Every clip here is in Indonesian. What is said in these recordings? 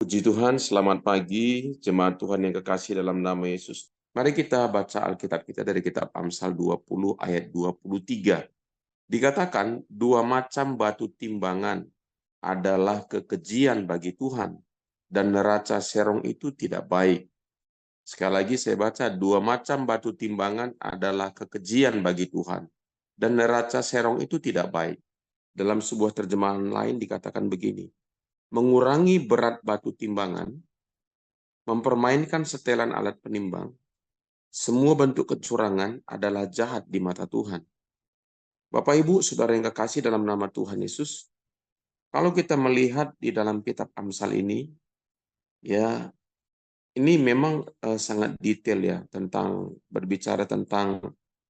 Puji Tuhan, selamat pagi, jemaat Tuhan yang kekasih dalam nama Yesus. Mari kita baca Alkitab kita dari kitab Amsal 20 ayat 23. Dikatakan, dua macam batu timbangan adalah kekejian bagi Tuhan, dan neraca serong itu tidak baik. Sekali lagi saya baca, dua macam batu timbangan adalah kekejian bagi Tuhan, dan neraca serong itu tidak baik. Dalam sebuah terjemahan lain dikatakan begini, mengurangi berat batu timbangan, mempermainkan setelan alat penimbang, semua bentuk kecurangan adalah jahat di mata Tuhan. Bapak, Ibu, Saudara yang kekasih dalam nama Tuhan Yesus, kalau kita melihat di dalam kitab Amsal ini, ya, ini memang sangat detail ya, tentang berbicara tentang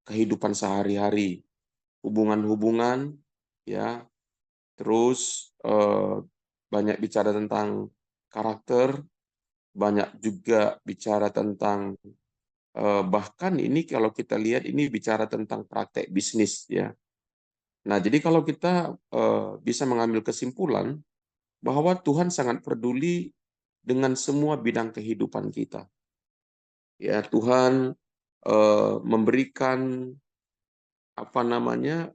kehidupan sehari-hari, hubungan-hubungan, ya, terus banyak bicara tentang karakter, banyak juga bicara tentang bahkan ini kalau kita lihat ini bicara tentang praktek bisnis ya. Nah, jadi kalau kita bisa mengambil kesimpulan bahwa Tuhan sangat peduli dengan semua bidang kehidupan kita. Ya, Tuhan memberikan apa namanya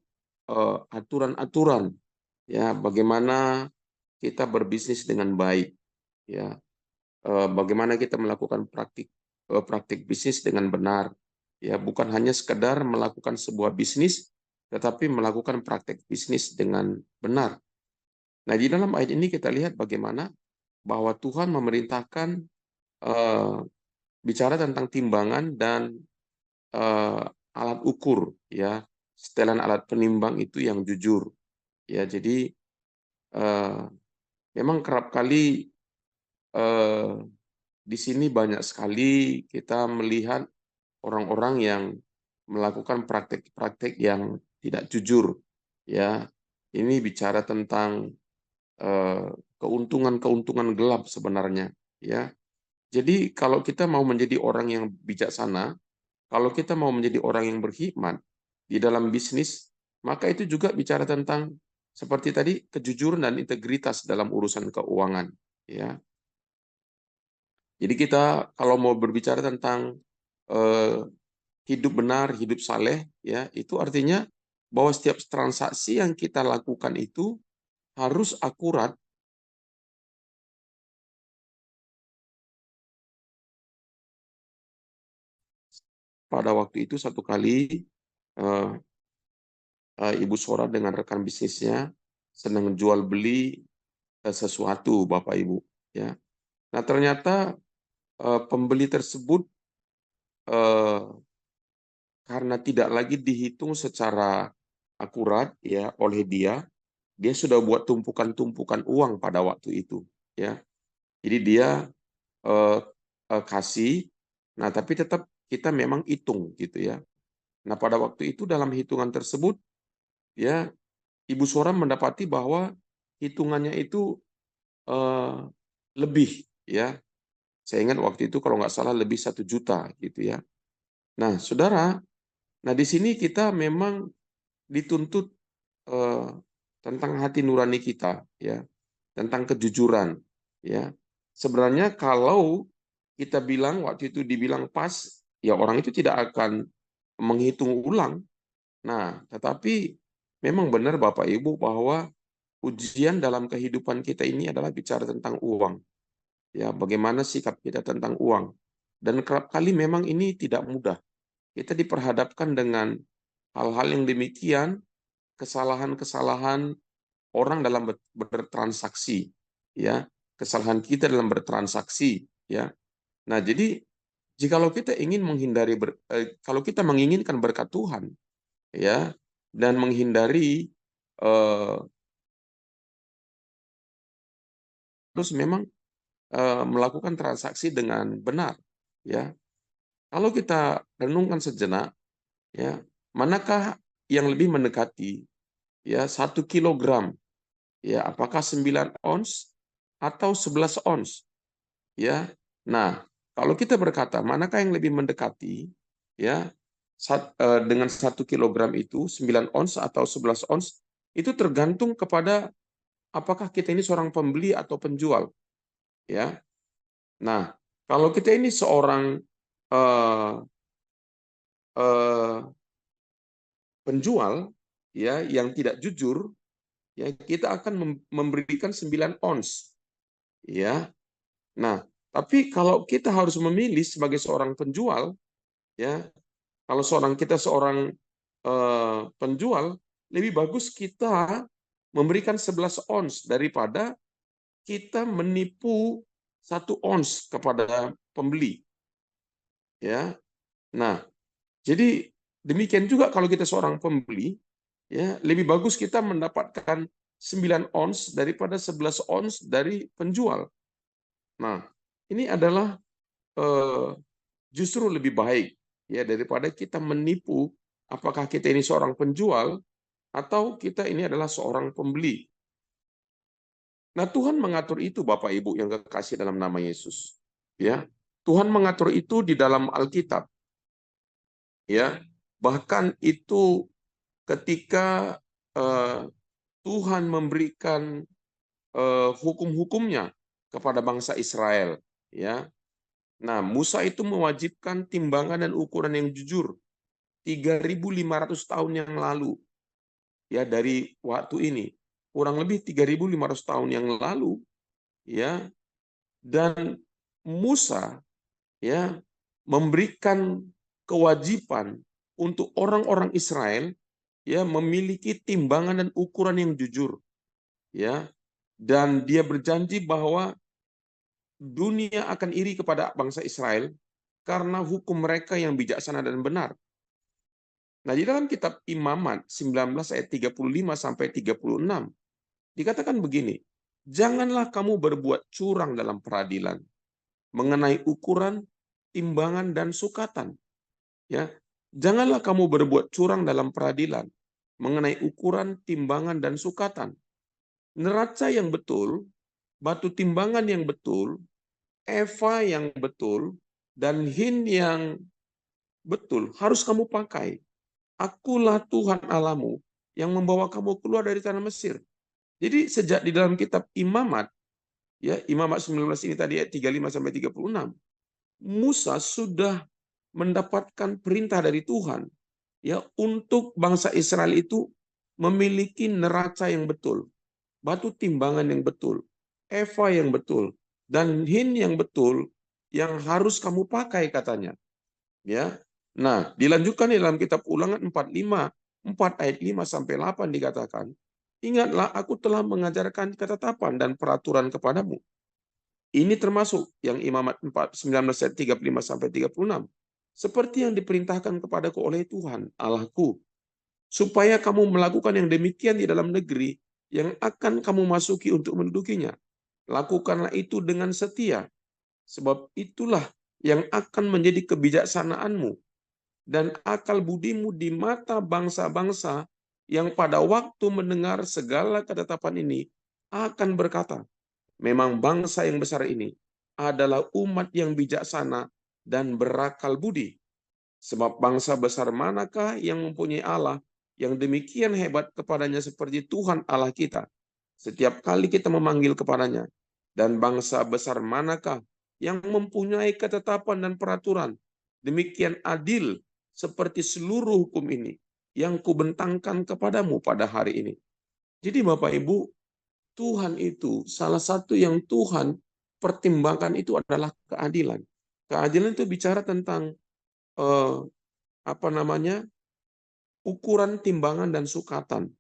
aturan-aturan ya bagaimana kita berbisnis dengan baik ya. Bagaimana kita melakukan praktik bisnis dengan benar. Ya, bukan hanya sekedar melakukan sebuah bisnis, tetapi melakukan praktik bisnis dengan benar. Nah, di dalam ayat ini kita lihat bagaimana bahwa Tuhan memerintahkan bicara tentang timbangan dan alat ukur, ya, setelan alat penimbang itu yang jujur. Ya, jadi memang kerap kali di sini banyak sekali kita melihat orang-orang yang melakukan praktek-praktek yang tidak jujur. Ya, ini bicara tentang keuntungan-keuntungan gelap sebenarnya. Ya, jadi kalau kita mau menjadi orang yang bijaksana, kalau kita mau menjadi orang yang berhikmat di dalam bisnis, maka itu juga bicara tentang seperti tadi kejujuran dan integritas dalam urusan keuangan. Ya, jadi kita kalau mau berbicara tentang eh, hidup benar, hidup saleh, ya itu artinya bahwa setiap transaksi yang kita lakukan itu harus akurat. Pada waktu itu satu kali eh, Ibu Sora dengan rekan bisnisnya sedang jual beli sesuatu, Bapak Ibu. Ya, nah ternyata pembeli tersebut eh, karena tidak lagi dihitung secara akurat ya oleh dia sudah buat tumpukan-tumpukan uang pada waktu itu. Ya, jadi dia kasih, nah tapi tetap kita memang hitung gitu ya. Nah pada waktu itu dalam hitungan tersebut ya Ibu Sora mendapati bahwa hitungannya itu eh, lebih ya. Saya ingat waktu itu kalau nggak salah lebih 1 juta gitu ya. Nah saudara, nah di sini kita memang dituntut eh, tentang hati nurani kita ya, tentang kejujuran ya. Sebenarnya kalau kita bilang waktu itu dibilang pas, ya orang itu tidak akan menghitung ulang. Nah, tetapi memang benar Bapak Ibu bahwa ujian dalam kehidupan kita ini adalah bicara tentang uang. Ya, bagaimana sikap kita tentang uang. Dan kerap kali memang ini tidak mudah. Kita diperhadapkan dengan hal-hal yang demikian, kesalahan-kesalahan orang dalam bertransaksi, ya, kesalahan kita dalam bertransaksi, ya. Nah, jadi jikalau kita ingin menghindari kalau kita menginginkan berkat Tuhan, ya, dan menghindari terus memang melakukan transaksi dengan benar, ya. Kalau kita renungkan sejenak, ya, manakah yang lebih mendekati, ya, 1 kilogram, ya, apakah 9 ons atau 11 ons, ya. Nah, kalau kita berkata manakah yang lebih mendekati, ya, dengan 1 kilogram itu 9 ons atau 11 ons, itu tergantung kepada apakah kita ini seorang pembeli atau penjual. Ya. Nah, kalau kita ini seorang eh, eh, penjual ya yang tidak jujur, ya kita akan memberikan 9 ons. Ya. Nah, tapi kalau kita harus memilih sebagai seorang penjual, ya, kalau kita seorang penjual, lebih bagus kita memberikan 11 ons daripada kita menipu 1 ons kepada pembeli. Ya, nah, jadi demikian juga kalau kita seorang pembeli, ya lebih bagus kita mendapatkan 9 ons daripada 11 ons dari penjual. Nah, ini adalah justru lebih baik ya daripada kita menipu apakah kita ini seorang penjual atau kita ini adalah seorang pembeli. Nah, Tuhan mengatur itu Bapak Ibu yang kekasih dalam nama Yesus. Ya. Tuhan mengatur itu di dalam Alkitab. Ya. Bahkan itu ketika Tuhan memberikan hukum-hukumnya kepada bangsa Israel, ya. Nah, Musa itu mewajibkan timbangan dan ukuran yang jujur 3.500 tahun yang lalu. Ya, dari waktu ini kurang lebih 3.500 tahun yang lalu, ya. Dan Musa ya memberikan kewajiban untuk orang-orang Israel ya memiliki timbangan dan ukuran yang jujur, ya. Dan dia berjanji bahwa dunia akan iri kepada bangsa Israel karena hukum mereka yang bijaksana dan benar. Nah, di dalam kitab Imamat 19 ayat 35 sampai 36 dikatakan begini, janganlah kamu berbuat curang dalam peradilan mengenai ukuran, timbangan, dan sukatan. Ya, janganlah kamu berbuat curang dalam peradilan mengenai ukuran, timbangan, dan sukatan. Neraca yang betul, batu timbangan yang betul, eva yang betul, dan hin yang betul harus kamu pakai. Akulah Tuhan Allahmu yang membawa kamu keluar dari tanah Mesir. Jadi sejak di dalam kitab Imamat, ya Imamat 19 ini tadi ayat 35 sampai 36, Musa sudah mendapatkan perintah dari Tuhan ya untuk bangsa Israel itu memiliki neraca yang betul, batu timbangan yang betul, eva yang betul, dan hin yang betul yang harus kamu pakai katanya. Ya. Nah, dilanjutkan di dalam kitab Ulangan 45 4 ayat 5 sampai 8 dikatakan, ingatlah aku telah mengajarkan ketetapan dan peraturan kepadamu. Ini termasuk yang Imamat 19 ayat 35 sampai 36. Seperti yang diperintahkan kepadaku oleh Tuhan Allahku, supaya kamu melakukan yang demikian di dalam negeri yang akan kamu masuki untuk mendudukinya. Lakukanlah itu dengan setia, sebab itulah yang akan menjadi kebijaksanaanmu dan akal budimu di mata bangsa-bangsa yang pada waktu mendengar segala ketetapan ini akan berkata, memang bangsa yang besar ini adalah umat yang bijaksana dan berakal budi. Sebab bangsa besar manakah yang mempunyai Allah yang demikian hebat kepadanya seperti Tuhan Allah kita, setiap kali kita memanggil kepadanya. Dan bangsa besar manakah yang mempunyai ketetapan dan peraturan demikian adil seperti seluruh hukum ini yang kubentangkan kepadamu pada hari ini. Jadi Bapak Ibu, Tuhan itu salah satu yang Tuhan pertimbangkan itu adalah keadilan. Keadilan itu bicara tentang eh, ukuran, timbangan, dan sukatan.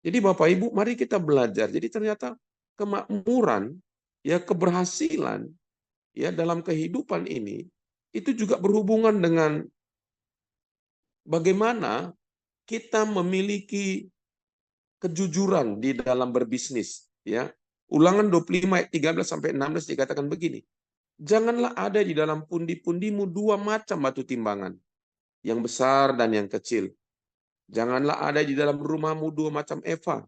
Jadi Bapak Ibu, mari kita belajar. Jadi ternyata kemakmuran, ya keberhasilan, ya dalam kehidupan ini itu juga berhubungan dengan bagaimana kita memiliki kejujuran di dalam berbisnis. Ya, Ulangan 25 ayat 13 sampai 16 dikatakan begini. Janganlah ada di dalam pundi-pundimu 2 macam batu timbangan, yang besar dan yang kecil. Janganlah ada di dalam rumahmu 2 macam eva,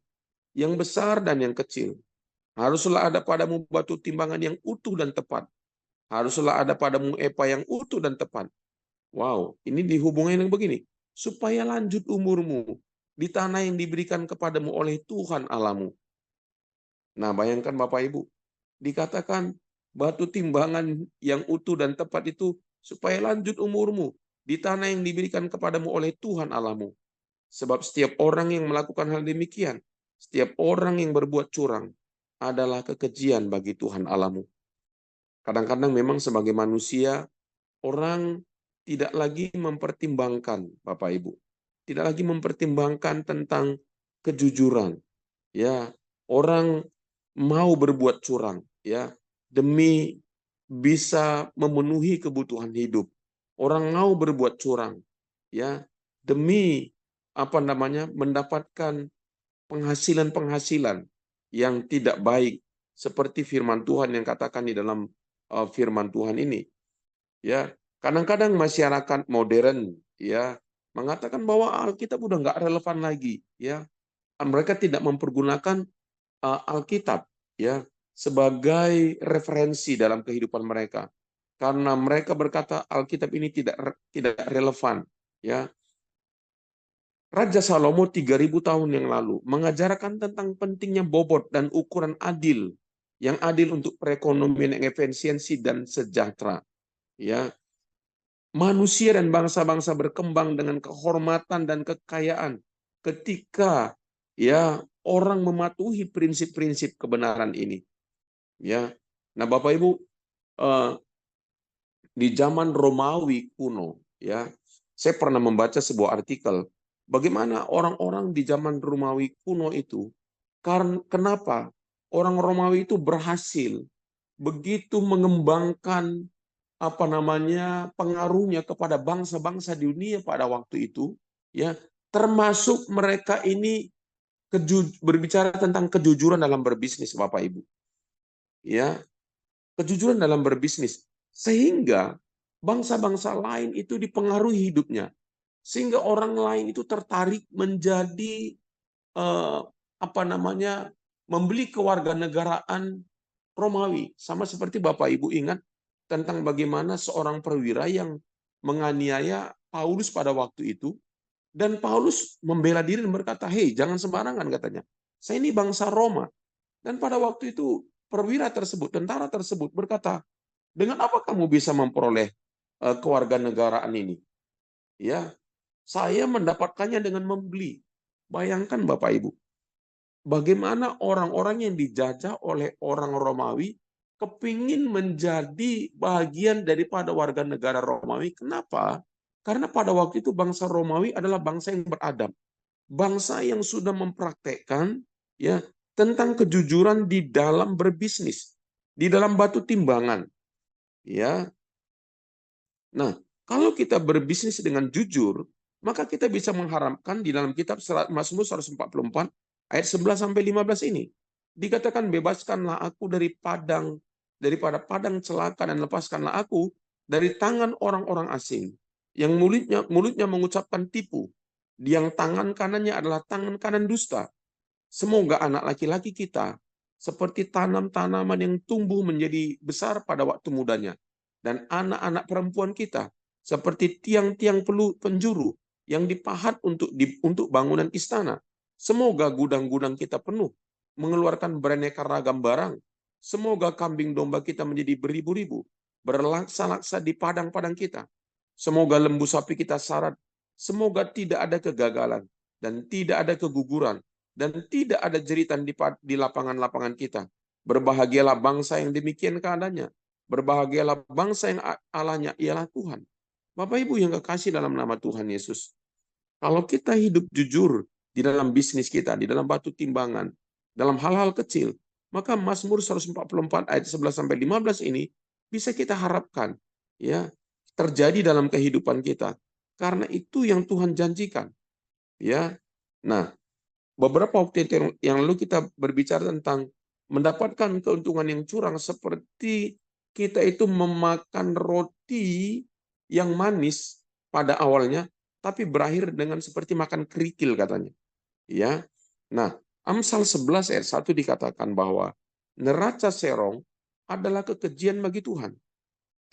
yang besar dan yang kecil. Haruslah ada padamu batu timbangan yang utuh dan tepat. Haruslah ada padamu eva yang utuh dan tepat. Wow, ini dihubungkan dengan begini. Supaya lanjut umurmu di tanah yang diberikan kepadamu oleh Tuhan Allahmu. Nah, bayangkan Bapak Ibu, dikatakan batu timbangan yang utuh dan tepat itu supaya lanjut umurmu di tanah yang diberikan kepadamu oleh Tuhan Allahmu. Sebab setiap orang yang melakukan hal demikian, setiap orang yang berbuat curang adalah kekejian bagi Tuhan Allahmu. Kadang-kadang memang sebagai manusia, orang tidak lagi mempertimbangkan, Bapak Ibu. Tidak lagi mempertimbangkan tentang kejujuran. Ya, orang mau berbuat curang, ya, demi bisa memenuhi kebutuhan hidup. Orang mau berbuat curang, ya, demi mendapatkan penghasilan-penghasilan yang tidak baik, seperti firman Tuhan yang katakan di dalam firman Tuhan ini. Ya, kadang-kadang masyarakat modern, ya, mengatakan bahwa Alkitab udah nggak relevan lagi, ya. Mereka tidak mempergunakan Alkitab, ya, sebagai referensi dalam kehidupan mereka, karena mereka berkata Alkitab ini tidak relevan, ya. Raja Salomo 3.000 tahun yang lalu mengajarkan tentang pentingnya bobot dan ukuran adil, yang adil untuk perekonomian yang efisiensi dan sejahtera, ya. Manusia dan bangsa-bangsa berkembang dengan kehormatan dan kekayaan ketika, ya, orang mematuhi prinsip-prinsip kebenaran ini, ya. Nah, Bapak Ibu, eh, di zaman Romawi kuno, ya, saya pernah membaca sebuah artikel bagaimana orang-orang di zaman Romawi kuno itu, karena kenapa orang Romawi itu berhasil begitu mengembangkan pengaruhnya kepada bangsa-bangsa di dunia pada waktu itu, ya, termasuk mereka ini berbicara tentang kejujuran dalam berbisnis, Bapak Ibu, ya, kejujuran dalam berbisnis, sehingga bangsa-bangsa lain itu dipengaruhi hidupnya, sehingga orang lain itu tertarik menjadi eh, membeli kewarganegaraan Romawi. Sama seperti Bapak Ibu ingat tentang bagaimana seorang perwira yang menganiaya Paulus pada waktu itu, dan Paulus membela diri dan berkata, "Hei, jangan sembarangan," katanya. "Saya ini bangsa Roma." Dan pada waktu itu perwira tersebut, tentara tersebut berkata, "Dengan apa kamu bisa memperoleh kewarganegaraan ini?" Ya, "Saya mendapatkannya dengan membeli." Bayangkan Bapak Ibu, bagaimana orang-orang yang dijajah oleh orang Romawi kepingin menjadi bagian daripada warga negara Romawi. Kenapa? Karena pada waktu itu bangsa Romawi adalah bangsa yang beradab, bangsa yang sudah mempraktekkan, ya, tentang kejujuran di dalam berbisnis, di dalam batu timbangan, ya. Nah, kalau kita berbisnis dengan jujur, maka kita bisa mengharapkan di dalam kitab Mazmur 144 ayat 11 sampai 15 ini dikatakan, "Bebaskanlah aku daripada padang celaka, dan lepaskanlah aku dari tangan orang-orang asing yang mulutnya mengucapkan tipu, yang tangan kanannya adalah tangan kanan dusta. Semoga anak laki-laki kita seperti tanam-tanaman yang tumbuh menjadi besar pada waktu mudanya, dan anak-anak perempuan kita seperti tiang-tiang penjuru yang dipahat untuk bangunan istana. Semoga gudang-gudang kita penuh, mengeluarkan beraneka ragam barang. Semoga kambing domba kita menjadi beribu-ribu, berlaksa-laksa di padang-padang kita. Semoga lembu sapi kita syarat. Semoga tidak ada kegagalan dan tidak ada keguguran, dan tidak ada jeritan di lapangan-lapangan kita. Berbahagialah bangsa yang demikian keadaannya. Berbahagialah bangsa yang Allahnya ialah Tuhan." Bapak Ibu yang kekasih dalam nama Tuhan Yesus, kalau kita hidup jujur di dalam bisnis kita, di dalam batu timbangan, dalam hal-hal kecil, maka Mazmur 144 ayat 11 sampai 15 ini bisa kita harapkan, ya, terjadi dalam kehidupan kita. Karena itu yang Tuhan janjikan, ya. Nah, beberapa waktu yang lalu kita berbicara tentang mendapatkan keuntungan yang curang, seperti kita itu memakan roti yang manis pada awalnya, tapi berakhir dengan seperti makan kerikil katanya. Ya, nah, Amsal 11 ayat 1 dikatakan bahwa neraca serong adalah kekejian bagi Tuhan,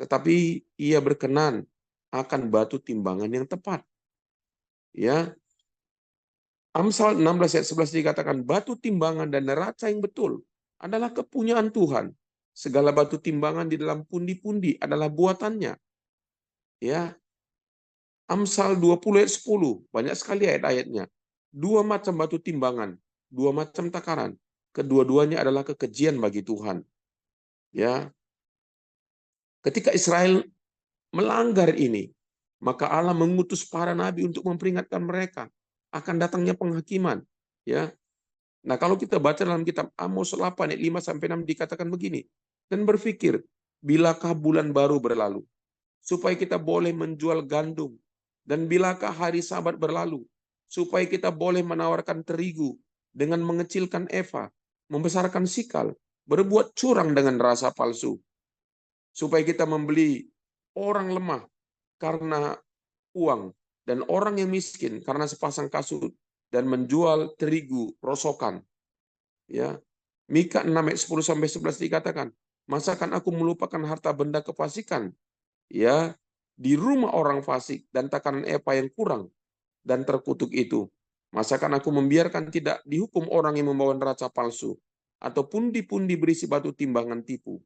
tetapi Ia berkenan akan batu timbangan yang tepat. Ya, Amsal 16 ayat 11 dikatakan, batu timbangan dan neraca yang betul adalah kepunyaan Tuhan, Segala batu timbangan di dalam pundi-pundi adalah buatannya. Ya, Amsal 20 ayat 10, banyak sekali ayat-ayatnya. Dua macam batu timbangan, dua macam takaran. Kedua-duanya adalah kekejian bagi Tuhan. Ya, ketika Israel melanggar ini, maka Allah mengutus para nabi untuk memperingatkan mereka akan datangnya penghakiman. Ya, nah kalau kita baca dalam kitab Amos 8 ayat 5 sampai 6 dikatakan begini, dan berpikir, bilakah bulan baru berlalu, supaya kita boleh menjual gandum, dan bilakah hari Sabat berlalu, supaya kita boleh menawarkan terigu dengan mengecilkan eva, membesarkan sikal, berbuat curang dengan rasa palsu, supaya kita membeli orang lemah karena uang, dan orang yang miskin karena sepasang kasut, dan menjual terigu rosokan. Ya, Mika 6 ayat 10 sampai 11 dikatakan, masakan aku melupakan harta benda kefasikan, ya, di rumah orang fasik dan takaran epa yang kurang dan terkutuk itu. Masakan aku membiarkan tidak dihukum orang yang membawa neraca palsu atau pundi-pundi berisi batu timbangan tipu.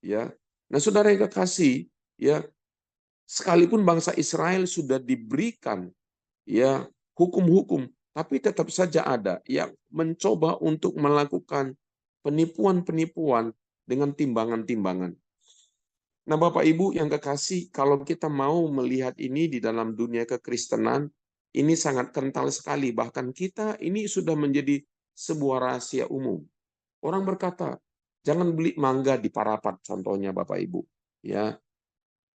Ya, nah saudara yang kekasih, ya, sekalipun bangsa Israel sudah diberikan ya hukum-hukum, tapi tetap saja ada yang mencoba untuk melakukan penipuan-penipuan dengan timbangan-timbangan. Nah, Bapak Ibu yang kekasih, kalau kita mau melihat ini di dalam dunia kekristenan, ini sangat kental sekali. Bahkan kita ini sudah menjadi sebuah rahasia umum. Orang berkata, jangan beli mangga di Parapat, contohnya Bapak Ibu. Ya,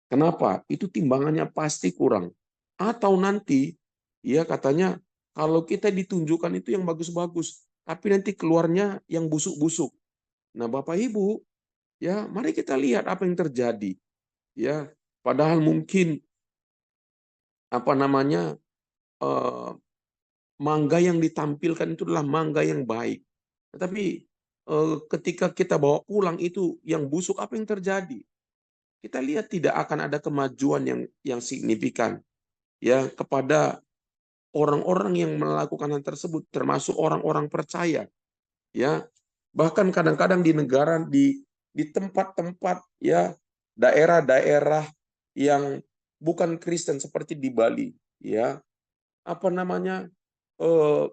kenapa? Itu timbangannya pasti kurang. Atau nanti, ya katanya, kalau kita ditunjukkan itu yang bagus-bagus, tapi nanti keluarnya yang busuk-busuk. Nah, Bapak Ibu, ya mari kita lihat apa yang terjadi. Ya, padahal mungkin apa namanya mangga yang ditampilkan itu adalah mangga yang baik. Tetapi ketika kita bawa pulang itu yang busuk, apa yang terjadi? Kita lihat tidak akan ada kemajuan yang signifikan ya kepada orang-orang yang melakukan hal tersebut, termasuk orang-orang percaya. Ya, bahkan kadang-kadang di negara di tempat-tempat ya daerah-daerah yang bukan Kristen seperti di Bali, ya apa namanya eh,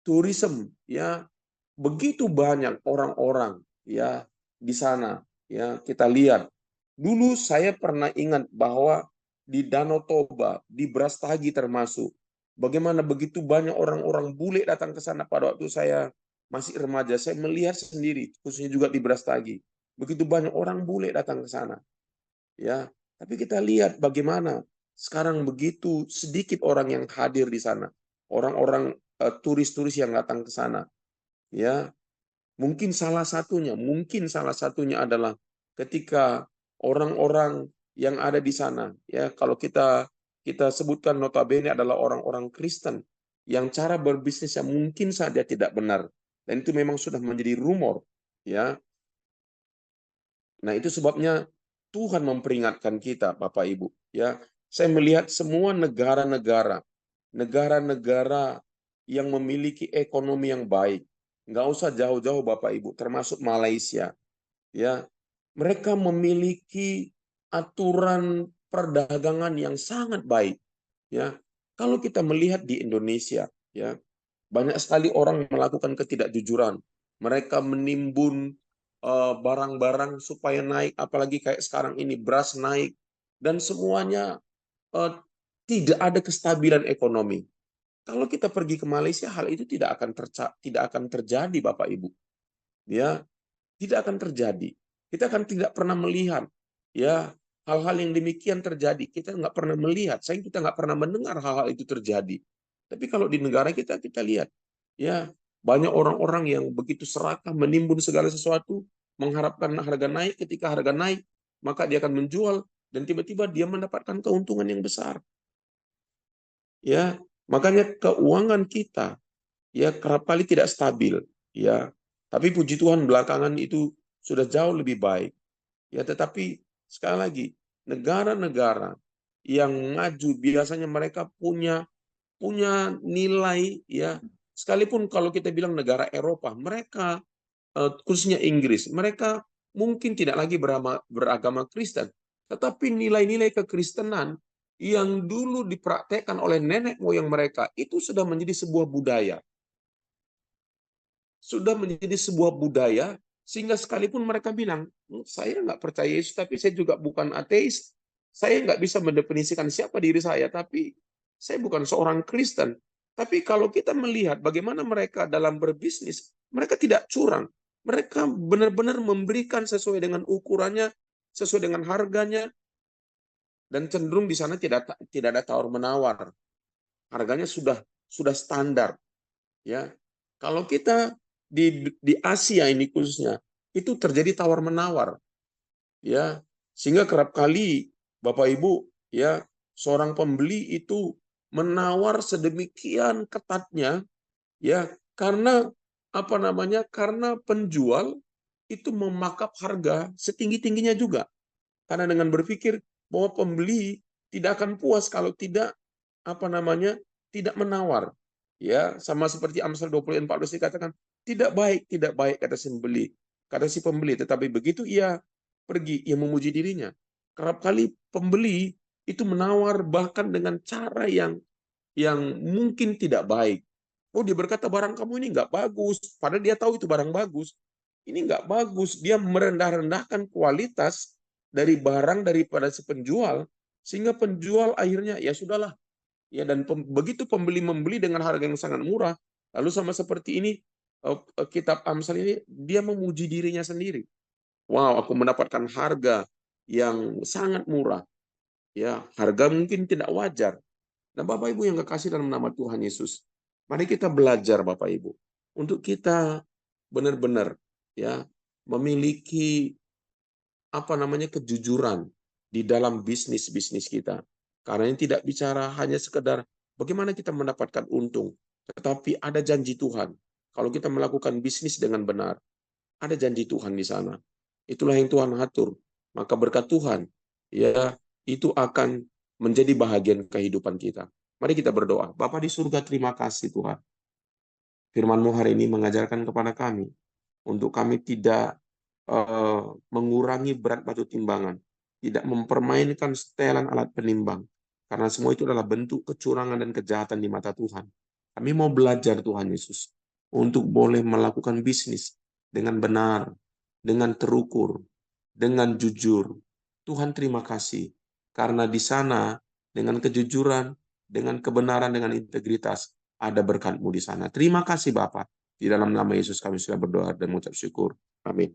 tourism ya begitu banyak orang-orang ya di sana ya kita lihat. Dulu saya pernah ingat bahwa di Danau Toba, di Brastagi termasuk, bagaimana begitu banyak orang-orang bule datang ke sana pada waktu saya masih remaja. Saya melihat sendiri, khususnya juga di Brastagi. Begitu banyak orang bule datang ke sana. Ya, tapi kita lihat bagaimana sekarang begitu sedikit orang yang hadir di sana. Orang-orang turis-turis yang datang ke sana. Ya, mungkin salah satunya adalah ketika orang-orang yang ada di sana, ya kalau kita sebutkan notabene adalah orang-orang Kristen yang cara berbisnisnya mungkin saja tidak benar, dan itu memang sudah menjadi rumor, ya. Nah, itu sebabnya Tuhan memperingatkan kita, Bapak Ibu, ya. Saya melihat semua negara-negara yang memiliki ekonomi yang baik, nggak usah jauh-jauh Bapak Ibu, termasuk Malaysia, ya. Mereka memiliki aturan perdagangan yang sangat baik, ya. Kalau kita melihat di Indonesia, ya, banyak sekali orang melakukan ketidakjujuran. Mereka menimbun barang-barang supaya naik, apalagi kayak sekarang ini beras naik, dan semuanya eh, tidak ada kestabilan ekonomi. Kalau kita pergi ke Malaysia, hal itu tidak akan terjadi, Bapak Ibu. Ya, tidak akan terjadi. Kita akan tidak pernah melihat ya hal-hal yang demikian terjadi. Kita nggak pernah melihat, saya kita nggak pernah mendengar hal-hal itu terjadi. Tapi kalau di negara kita lihat ya banyak orang-orang yang begitu serakah menimbun segala sesuatu, mengharapkan harga naik. Ketika harga naik, maka dia akan menjual dan tiba-tiba dia mendapatkan keuntungan yang besar. Ya, makanya keuangan kita ya kerap kali tidak stabil, ya. Tapi puji Tuhan belakangan itu sudah jauh lebih baik. Ya, tetapi sekali lagi negara-negara yang maju biasanya mereka punya punya nilai ya. Sekalipun kalau kita bilang negara Eropa, mereka khususnya Inggris, mereka mungkin tidak lagi beragama Kristen, tetapi nilai-nilai kekristenan yang dulu dipraktekkan oleh nenek moyang mereka itu sudah menjadi sebuah budaya. Sudah menjadi sebuah budaya, sehingga sekalipun mereka bilang, saya nggak percaya Yesus, tapi saya juga bukan ateis, saya nggak bisa mendefinisikan siapa diri saya, tapi saya bukan seorang Kristen. Tapi kalau kita melihat bagaimana mereka dalam berbisnis, mereka tidak curang. Mereka benar-benar memberikan sesuai dengan ukurannya, sesuai dengan harganya, dan cenderung di sana tidak ada tawar-menawar. Harganya sudah standar. Ya, kalau kita di Asia ini khususnya itu terjadi tawar menawar, ya, sehingga kerap kali Bapak Ibu, ya, seorang pembeli itu menawar sedemikian ketatnya, ya, karena apa namanya? Karena penjual itu memakap harga setinggi-tingginya juga, karena dengan berpikir bahwa pembeli tidak akan puas kalau tidak apa namanya? Tidak menawar. Ya, sama seperti Amsal 24 dikatakan, tidak baik kata si pembeli. Kata si pembeli, tetapi begitu ia pergi, ia memuji dirinya. Kerap kali pembeli itu menawar bahkan dengan cara yang mungkin tidak baik. Oh, dia berkata barang kamu ini nggak bagus, padahal dia tahu itu barang bagus. Ini nggak bagus, dia merendah-rendahkan kualitas dari barang daripada si penjual, sehingga penjual akhirnya ya sudahlah. Ya, dan begitu pembeli membeli dengan harga yang sangat murah, lalu sama seperti ini kitab Amsal ini dia memuji dirinya sendiri. Wow, aku mendapatkan harga yang sangat murah. Ya, harga mungkin tidak wajar. Nah, Bapak Ibu yang kekasih dalam nama Tuhan Yesus, mari kita belajar Bapak Ibu untuk kita benar-benar ya memiliki apa namanya kejujuran di dalam bisnis kita. Karena ini tidak bicara hanya sekedar bagaimana kita mendapatkan untung, tetapi ada janji Tuhan. Kalau kita melakukan bisnis dengan benar, ada janji Tuhan di sana. Itulah yang Tuhan atur. Maka berkat Tuhan, ya, itu akan menjadi bahagian kehidupan kita. Mari kita berdoa. Bapa di surga, terima kasih Tuhan. Firman-Mu hari ini mengajarkan kepada kami untuk kami tidak mengurangi berat batu timbangan, tidak mempermainkan setelan alat penimbang, karena semua itu adalah bentuk kecurangan dan kejahatan di mata Tuhan. Kami mau belajar Tuhan Yesus untuk boleh melakukan bisnis dengan benar, dengan terukur, dengan jujur. Tuhan terima kasih, karena di sana dengan kejujuran, dengan kebenaran, dengan integritas, ada berkat-Mu di sana. Terima kasih Bapa. Di dalam nama Yesus kami sudah berdoa dan mengucap syukur. Amin.